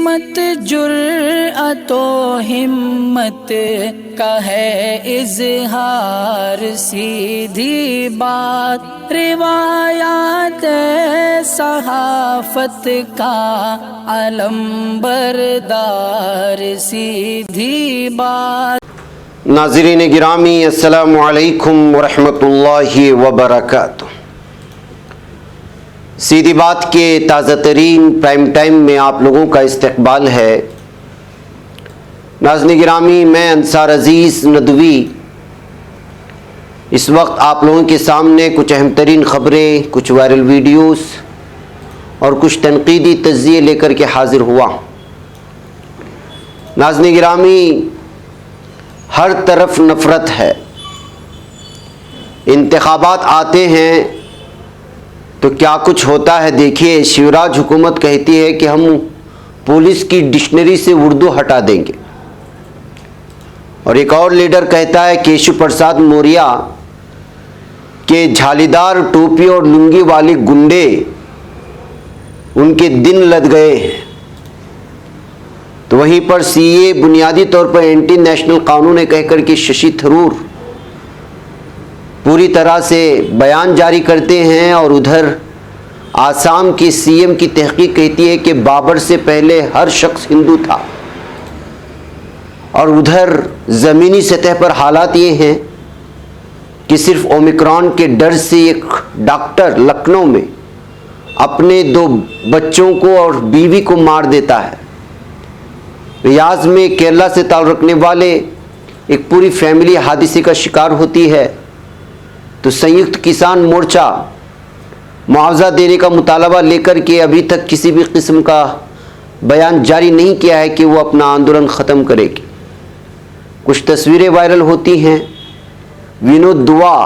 مت جرأت و ہمت کا ہے اظہار، سیدھی بات روایات صحافت کا علم بردار، سیدھی بات۔ ناظرین گرامی السلام علیکم ورحمۃ اللہ وبرکاتہ۔ سیدھی بات کے تازہ ترین پرائم ٹائم میں آپ لوگوں کا استقبال ہے۔ ناظرین گرامی، میں انصار عزیز ندوی اس وقت آپ لوگوں کے سامنے کچھ اہم ترین خبریں، کچھ وائرل ویڈیوز اور کچھ تنقیدی تجزیے لے کر کے حاضر ہوا۔ ناظرین گرامی، ہر طرف نفرت ہے۔ انتخابات آتے ہیں تو کیا کچھ ہوتا ہے دیکھیے۔ شیوراج حکومت کہتی ہے کہ ہم پولیس کی ڈکشنری سے اردو ہٹا دیں گے، اور ایک اور لیڈر کہتا ہے کیشو پرساد موریہ کہ جھالیدار ٹوپی اور لنگی والے گنڈے ان کے دن لد گئے ہیں۔ تو وہیں پر سی اے بنیادی طور پر اینٹی نیشنل قانون ہے کہہ کر کے ششی تھرور پوری طرح سے بیان جاری کرتے ہیں، اور ادھر آسام کی سی ایم کی تحقیق کہتی ہے کہ بابر سے پہلے ہر شخص ہندو تھا، اور ادھر زمینی سطح پر حالات یہ ہیں کہ صرف اومیکرون کے ڈر سے ایک ڈاکٹر لکھنؤ میں اپنے 2 بچوں کو اور بیوی کو مار دیتا ہے۔ ریاض میں کیرلا سے تعلق رکھنے والے ایک پوری فیملی حادثے کا شکار ہوتی ہے، تو سنیکت کسان مورچہ معاوضہ دینے کا مطالبہ لے کر کے ابھی تک کسی بھی قسم کا بیان جاری نہیں کیا ہے کہ وہ اپنا آندولن ختم کرے گی۔ کچھ تصویریں وائرل ہوتی ہیں۔ ونود دوا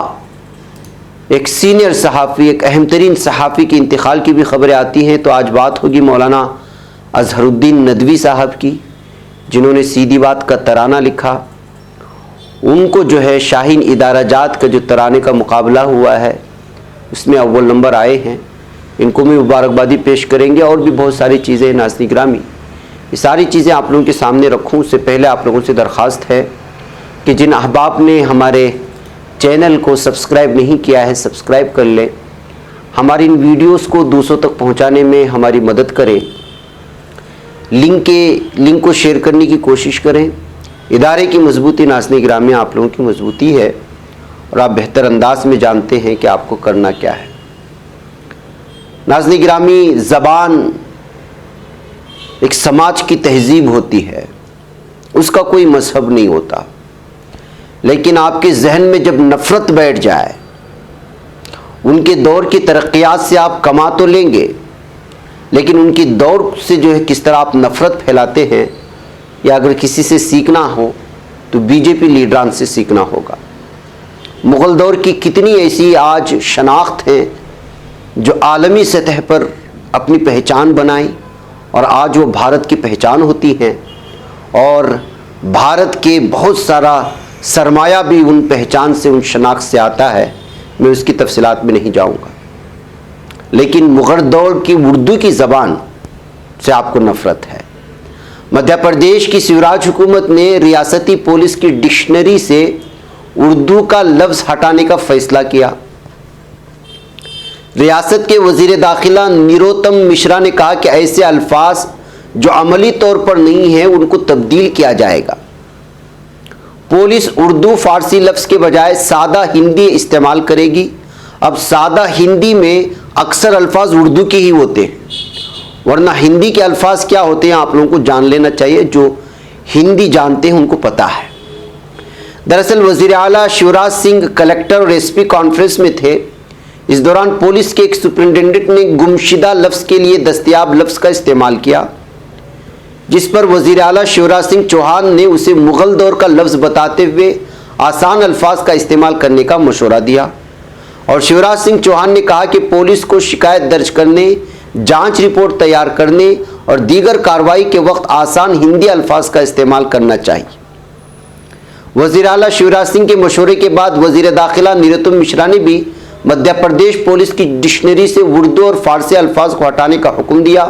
ایک سینئر صحافی، ایک اہم ترین صحافی کے انتقال کی بھی خبریں آتی ہیں۔ تو آج بات ہوگی مولانا اظہر الدین ندوی صاحب کی، جنہوں نے سیدھی بات کا ترانہ لکھا۔ ان کو جو ہے شاہین ادارہ جات کا جو ترانے کا مقابلہ ہوا ہے اس میں اول نمبر آئے ہیں۔ ان کو بھی مبارکبادی پیش کریں گے، اور بھی بہت ساری چیزیں۔ ناظرین گرامی، یہ ساری چیزیں آپ لوگوں کے سامنے رکھوں اس سے پہلے آپ لوگوں سے درخواست ہے کہ جن احباب نے ہمارے چینل کو سبسکرائب نہیں کیا ہے سبسکرائب کر لیں، ہماری ان ویڈیوز کو دوسروں تک پہنچانے میں ہماری مدد کریں، لنک کو شیئر کرنے کی کوشش کریں۔ ادارے کی مضبوطی ناظرین گرامی آپ لوگوں کی مضبوطی ہے، اور آپ بہتر انداز میں جانتے ہیں کہ آپ کو کرنا کیا ہے۔ ناظرین گرامی، زبان ایک سماج کی تہذیب ہوتی ہے، اس کا کوئی مذہب نہیں ہوتا، لیکن آپ کے ذہن میں جب نفرت بیٹھ جائے، ان کے دور کی ترقیات سے آپ کما تو لیں گے، لیکن ان کی دور سے جو ہے کس طرح آپ نفرت پھیلاتے ہیں، یا اگر کسی سے سیکھنا ہو تو بی جے پی لیڈران سے سیکھنا ہوگا۔ مغل دور کی کتنی ایسی آج شناخت ہیں جو عالمی سطح پر اپنی پہچان بنائیں، اور آج وہ بھارت کی پہچان ہوتی ہیں، اور بھارت کے بہت سارا سرمایہ بھی ان پہچان سے، ان شناخت سے آتا ہے۔ میں اس کی تفصیلات میں نہیں جاؤں گا، لیکن مغل دور کی اردو کی زبان سے آپ کو نفرت ہے۔ مدھیہ پردیش کی شیوراج حکومت نے ریاستی پولیس کی ڈکشنری سے اردو کا لفظ ہٹانے کا فیصلہ کیا۔ ریاست کے وزیر داخلہ نروتم مشرا نے کہا کہ ایسے الفاظ جو عملی طور پر نہیں ہیں ان کو تبدیل کیا جائے گا۔ پولیس اردو فارسی لفظ کے بجائے سادہ ہندی استعمال کرے گی۔ اب سادہ ہندی میں اکثر الفاظ اردو کے ہی ہوتے ہیں، ورنہ ہندی کے الفاظ کیا ہوتے ہیں آپ لوگوں کو جان لینا چاہیے، جو ہندی جانتے ہیں ان کو پتہ ہے۔ دراصل وزیر اعلیٰ شیوراج سنگھ کلیکٹر اور ایس پی کانفرنس میں تھے۔ اس دوران پولیس کے ایک سپرنٹینڈنٹ نے گمشدہ لفظ کے لیے دستیاب لفظ کا استعمال کیا، جس پر وزیر اعلیٰ شیوراج سنگھ چوہان نے اسے مغل دور کا لفظ بتاتے ہوئے آسان الفاظ کا استعمال کرنے کا مشورہ دیا، اور شیوراج سنگھ چوہان نے کہا کہ پولیس کو شکایت درج کرنے، جانچ رپورٹ تیار کرنے اور دیگر کارروائی کے وقت آسان ہندی الفاظ کا استعمال کرنا چاہیے۔ وزیر اعلیٰ شیوراج سنگھ کے مشورے کے بعد وزیر داخلہ نروتم مشرا نے بھی مدھیہ پردیش پولیس کی ڈکشنری سے اردو اور فارسی الفاظ کو ہٹانے کا حکم دیا۔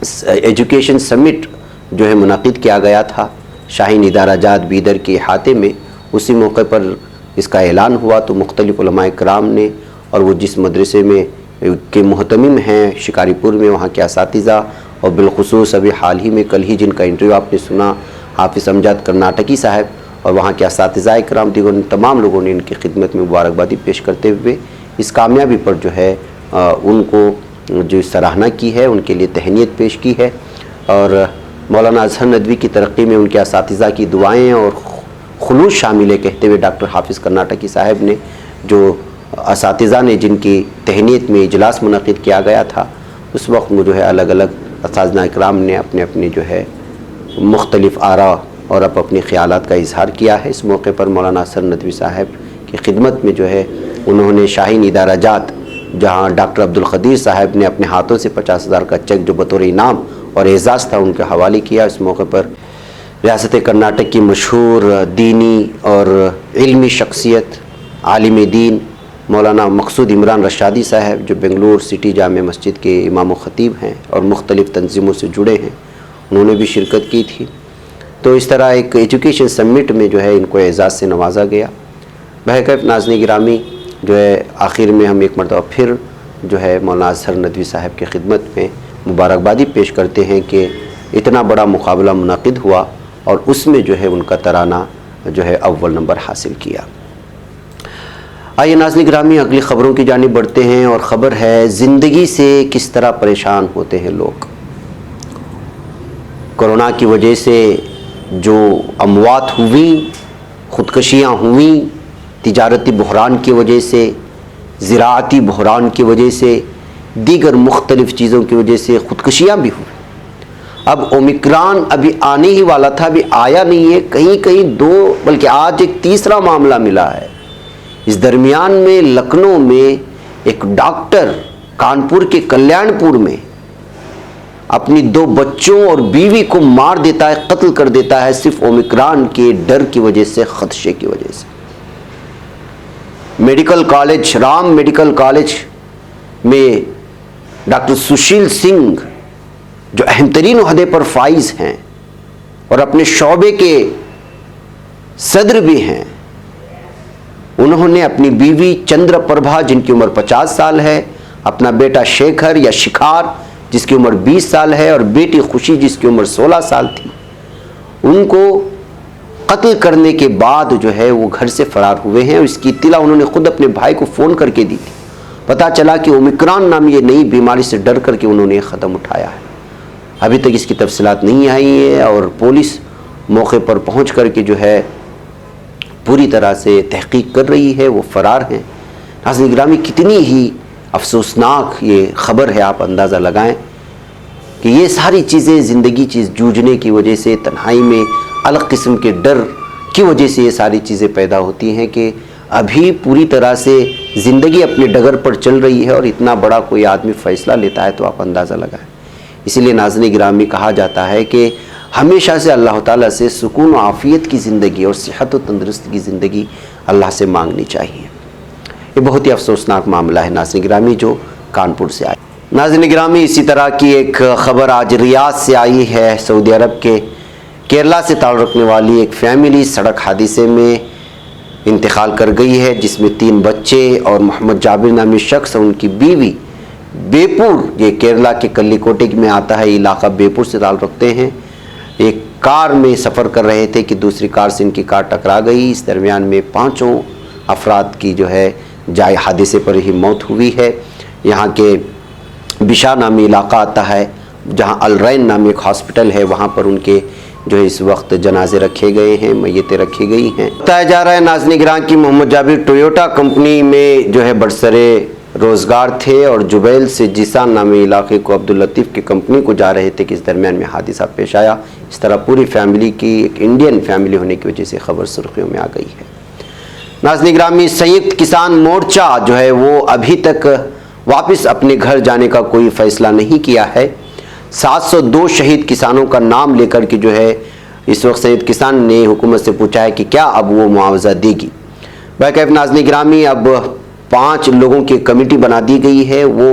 ایجوکیشن سمٹ جو ہے منعقد کیا گیا تھا شاہین ادارہ جات بیدر کے احاطے میں، اسی موقع پر اس کا اعلان ہوا تو مختلف علماء کرام نے اور وہ جس مدرسے میں کے محتمم ہیں شکاری پور میں، وہاں کے اساتذہ اور بالخصوص ابھی حال ہی میں کل ہی جن کا انٹرویو آپ نے سنا حافظ امجد کرناٹکی صاحب اور وہاں کے اساتذہ کرام دیگر تمام لوگوں نے ان کی خدمت میں مبارکبادی پیش کرتے ہوئے اس کامیابی پر جو ہے ان کو جو سراہنا کی ہے، ان کے لیے تہنیت پیش کی ہے، اور مولانا اظہر ندوی کی ترقی میں ان کے اساتذہ کی دعائیں اور خلوص شامل ہے کہتے ہوئے ڈاکٹر حافظ کرناٹکی صاحب نے جو اساتذہ نے جن کی تہنیت میں اجلاس منعقد کیا گیا تھا، اس وقت میں جو ہے الگ الگ اساتذہ اکرام نے اپنے اپنے جو ہے مختلف آراء اور اپنے خیالات کا اظہار کیا ہے۔ اس موقع پر مولانا اظہر ندوی صاحب کی خدمت میں جو ہے انہوں نے شاہین ادارہ جات جہاں ڈاکٹر عبدالقدیر صاحب نے اپنے ہاتھوں سے 50,000 کا چیک جو بطور انعام اور اعزاز تھا ان کے حوالے کیا۔ اس موقع پر ریاست کرناٹک کی مشہور دینی اور علمی شخصیت عالم دین مولانا مقصود عمران رشادی صاحب جو بنگلور سٹی جامع مسجد کے امام و خطیب ہیں اور مختلف تنظیموں سے جڑے ہیں، انہوں نے بھی شرکت کی تھی۔ تو اس طرح ایک ایجوکیشن سمٹ میں جو ہے ان کو اعزاز سے نوازا گیا۔ بہرکیف ناظرین گرامی، جو ہے آخر میں ہم ایک مرتبہ پھر جو ہے مولانا اظہر ندوی صاحب کی خدمت میں مبارکبادی پیش کرتے ہیں کہ اتنا بڑا مقابلہ منعقد ہوا اور اس میں جو ہے ان کا ترانہ جو ہے اول نمبر حاصل کیا۔ آئیے ناظرین گرامی اگلی خبروں کی جانب بڑھتے ہیں، اور خبر ہے زندگی سے کس طرح پریشان ہوتے ہیں لوگ۔ کورونا کی وجہ سے جو اموات ہوئیں، خودکشیاں ہوئیں، تجارتی بحران کی وجہ سے، زراعتی بحران کی وجہ سے، دیگر مختلف چیزوں کی وجہ سے خودکشیاں بھی ہوئیں۔ اب اومیکران ابھی آنے ہی والا تھا، ابھی آیا نہیں ہے، کہیں دو بلکہ آج ایک تیسرا معاملہ ملا ہے۔ اس درمیان میں لکھنؤ میں ایک ڈاکٹر کانپور کے کلیان پور میں اپنی 2 بچوں اور بیوی کو مار دیتا ہے، قتل کر دیتا ہے، صرف اومیکران کے ڈر کی وجہ سے، خدشے کی وجہ سے۔ Medical college Ram medical college میں ڈاکٹر سشیل سنگھ جو اہم ترین عہدے پر فائز ہیں اور اپنے شعبے کے صدر بھی ہیں، انہوں نے اپنی بیوی چندر پربھا جن کی عمر 50 سال ہے، اپنا بیٹا شیکھر یا شکھار جس کی عمر 20 سال ہے اور بیٹی خوشی جس کی عمر 16 سال تھی، ان کو قتل کرنے کے بعد جو ہے وہ گھر سے فرار ہوئے ہیں۔ اس کی اطلاع انہوں نے خود اپنے بھائی کو فون کر کے دی تھی۔ پتہ چلا کہ اومیکران نام یہ نئی بیماری سے ڈر کر کے انہوں نے یہ قدم اٹھایا ہے۔ ابھی تک اس کی تفصیلات نہیں آئی ہیں اور پولیس موقع پر پہنچ کر کے جو ہے پوری طرح سے تحقیق کر رہی ہے، وہ فرار ہیں۔ ناظرین گرامی کتنی ہی افسوسناک یہ خبر ہے، آپ اندازہ لگائیں کہ یہ ساری چیزیں زندگی جوجنے کی وجہ سے، تنہائی میں الگ قسم کے ڈر کی وجہ سے یہ ساری چیزیں پیدا ہوتی ہیں کہ ابھی پوری طرح سے زندگی اپنے ڈگر پر چل رہی ہے اور اتنا بڑا کوئی آدمی فیصلہ لیتا ہے تو آپ اندازہ لگائیں۔ اسی لیے ناظرین گرامی کہا جاتا ہے کہ ہمیشہ سے اللہ تعالیٰ سے سکون و عافیت کی زندگی اور صحت و تندرستی کی زندگی اللہ سے مانگنی چاہیے۔ یہ بہت ہی افسوسناک معاملہ ہے ناظرین گرامی جو کانپور سے آئی۔ ناظرین گرامی اسی طرح کی ایک خبر آج ریاض سے آئی ہے۔ سعودی عرب کے کیرلا سے تعلق رکھنے والی ایک فیملی سڑک حادثے میں انتقال کر گئی ہے، جس میں 3 بچے اور محمد جابر نامی شخص اور ان کی بیوی بیپور، یہ کیرلا کے کلی کوٹے میں آتا ہے علاقہ، بیپور سے تعلق رکھتے ہیں، ایک کار میں سفر کر رہے تھے کہ دوسری کار سے ان کی کار ٹکرا گئی۔ اس درمیان میں 5 افراد کی جو ہے جائے حادثے پر ہی موت ہوئی ہے۔ یہاں کے بشا نامی علاقہ آتا ہے جہاں الرین نامی ایک ہاسپٹل ہے، وہاں پر ان کے جو ہے اس وقت جنازے رکھے گئے ہیں، میتیں رکھی گئی ہیں۔ بتایا جا رہا ہے ناظرین گرامی کی محمد جابر ٹویوٹا کمپنی میں جو ہے برسرے روزگار تھے اور جبیل سے جیسان نامی علاقے کو عبداللطیف کی کمپنی کو جا رہے تھے کہ اس درمیان میں حادثہ پیش آیا۔ اس طرح پوری فیملی کی، ایک انڈین فیملی ہونے کی وجہ سے خبر سرخیوں میں آ گئی ہے۔ ناظرین گرامی سنیکت کسان مورچہ جو ہے وہ ابھی تک واپس اپنے گھر جانے کا کوئی فیصلہ نہیں کیا ہے۔ 702 شہید کسانوں کا نام لے کر کے جو ہے اس وقت سنیکت کسان نے حکومت سے پوچھا ہے کہ کیا اب وہ معاوضہ دے گی۔ باقاعدہ ناظرین گرامی اب 5 لوگوں کی کمیٹی بنا دی گئی ہے، وہ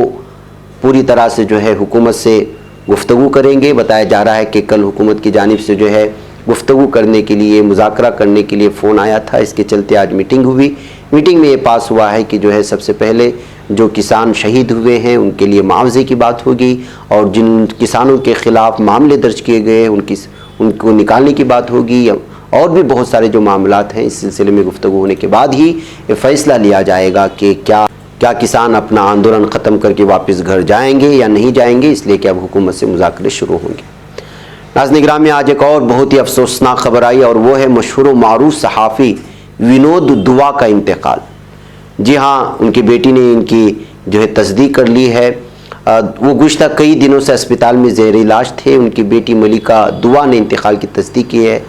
پوری طرح سے جو ہے حکومت سے گفتگو کریں گے. بتایا جا رہا ہے کہ کل حکومت کی جانب سے جو ہے گفتگو کرنے کے لیے, مذاکرہ کرنے کے لیے فون آیا تھا. اس کے چلتے آج میٹنگ ہوئی. میٹنگ میں یہ پاس ہوا ہے کہ جو ہے سب سے پہلے جو کسان شہید ہوئے ہیں ان کے لیے معاوضے کی بات ہوگی, اور جن کسانوں کے خلاف معاملے درج کیے گئے ان کو نکالنے کی بات ہوگی, اور بھی بہت سارے جو معاملات ہیں. اس سلسلے میں گفتگو ہونے کے بعد ہی یہ فیصلہ لیا جائے گا کہ کیا کسان اپنا آندولن ختم کر کے واپس گھر جائیں گے یا نہیں جائیں گے, اس لیے کہ اب حکومت سے مذاکرے شروع ہوں گے. ناظرین گرامی, آج ایک اور بہت ہی افسوسناک خبر آئی, اور وہ ہے مشہور و معروف صحافی ونود دوا کا انتقال. جی ہاں, ان کی بیٹی نے ان کی جو ہے تصدیق کر لی ہے. وہ گزشتہ کئی دنوں سے اسپتال میں زیر علاج تھے. ان کی بیٹی ملکہ دوا نے انتقال کی تصدیق کی ہے.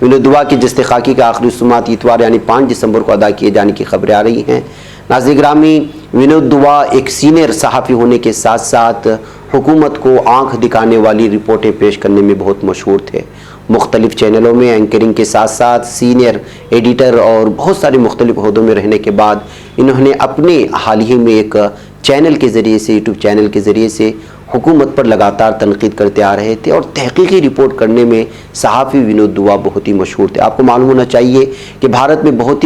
ونود دوا کی جسد خاکی کا آخری رسومات اتوار یعنی 5 دسمبر کو ادا کیے جانے کی خبریں آ رہی ہیں. ناظرین گرامی, ونود دوا ایک سینئر صحافی ہونے کے ساتھ ساتھ حکومت کو آنکھ دکھانے والی رپورٹیں پیش کرنے میں بہت مشہور تھے. مختلف چینلوں میں اینکرنگ کے ساتھ ساتھ سینئر ایڈیٹر اور بہت سارے مختلف عہدوں میں رہنے کے بعد انہوں نے اپنے حال ہی میں ایک چینل کے ذریعے سے, یوٹیوب چینل کے ذریعے سے حکومت پر لگاتار تنقید کرتے آ رہے تھے, اور تحقیقی رپورٹ کرنے میں صحافی ونود دوا بہت ہی مشہور تھے. آپ کو معلوم ہونا چاہیے کہ بھارت میں بہت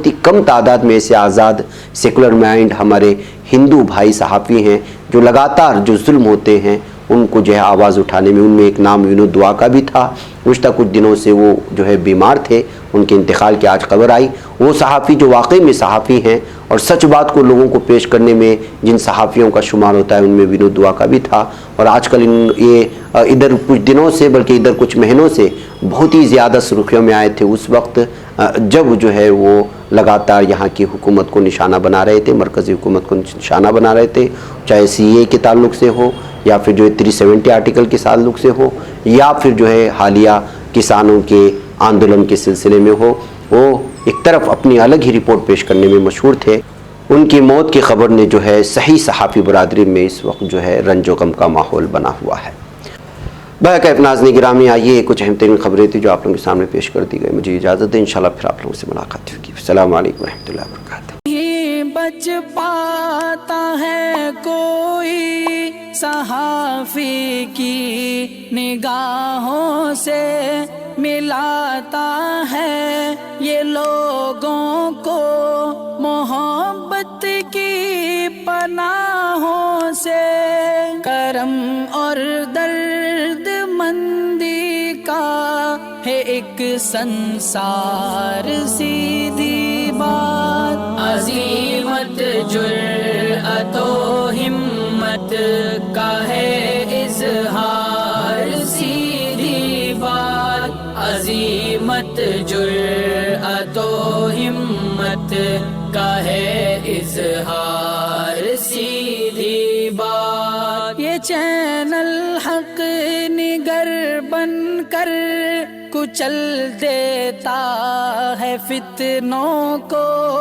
ہی کم تعداد میں ایسے آزاد سیکولر مائنڈ ہمارے ہندو بھائی صحافی ہیں جو لگاتار جو ظلم ہوتے ہیں ان کو جو ہے آواز اٹھانے میں, ان میں ایک نام ونود دوا کا بھی تھا. گزشتہ کچھ دنوں سے وہ جو ہے بیمار تھے, ان کے انتقال کی آج خبر آئی. وہ صحافی جو واقعی میں صحافی ہیں اور سچ بات کو لوگوں کو پیش کرنے میں جن صحافیوں کا شمار ہوتا ہے ان میں ونود دوا کا بھی تھا. اور آج کل یہ ادھر کچھ دنوں سے بلکہ ادھر کچھ مہینوں سے بہت ہی زیادہ سرخیوں میں آئے تھے, اس وقت جب جو ہے وہ لگاتار یہاں کی حکومت کو نشانہ بنا رہے تھے, مرکزی حکومت کو نشانہ بنا رہے تھے, چاہے CAA کے تعلق سے ہو یا پھر جو 370 آرٹیکل کے تعلق سے ہو یا پھر جو ہے حالیہ کسانوں کے آندولن کے سلسلے میں ہو. وہ ایک طرف اپنی الگ ہی رپورٹ پیش کرنے میں مشہور تھے. ان کی موت کی خبر نے جو ہے صحیح صحافی برادری میں اس وقت جو ہے رنج و غم کا ماحول بنا ہوا ہے. بہرکیف ناظرین گرامی, آئیے کچھ اہم ترین خبریں تھیں جو آپ لوگوں کے سامنے پیش کر دی گئی. مجھے اجازت دیں, انشاءاللہ پھر آپ لوگوں سے ملاقات ہوگی. السلام علیکم ورحمۃ اللہ وبرکاتہ. بچ پاتا ہے کوئی صحافی کی نگاہوں سے, ملاتا ہے یہ لوگوں کو محبت کی پناہوں سے. کرم اور درد مندی کا ہے ایک سنسار, سیدھی بات. عزیمت جرأت و ہمت کا ہے اظہار, سیدھی بات. عزیمت جرأت و ہمت کا ہے اظہار, سیدھی بات. یہ چینل حق نگر بن کر کچل دیتا ہے فتنوں کو.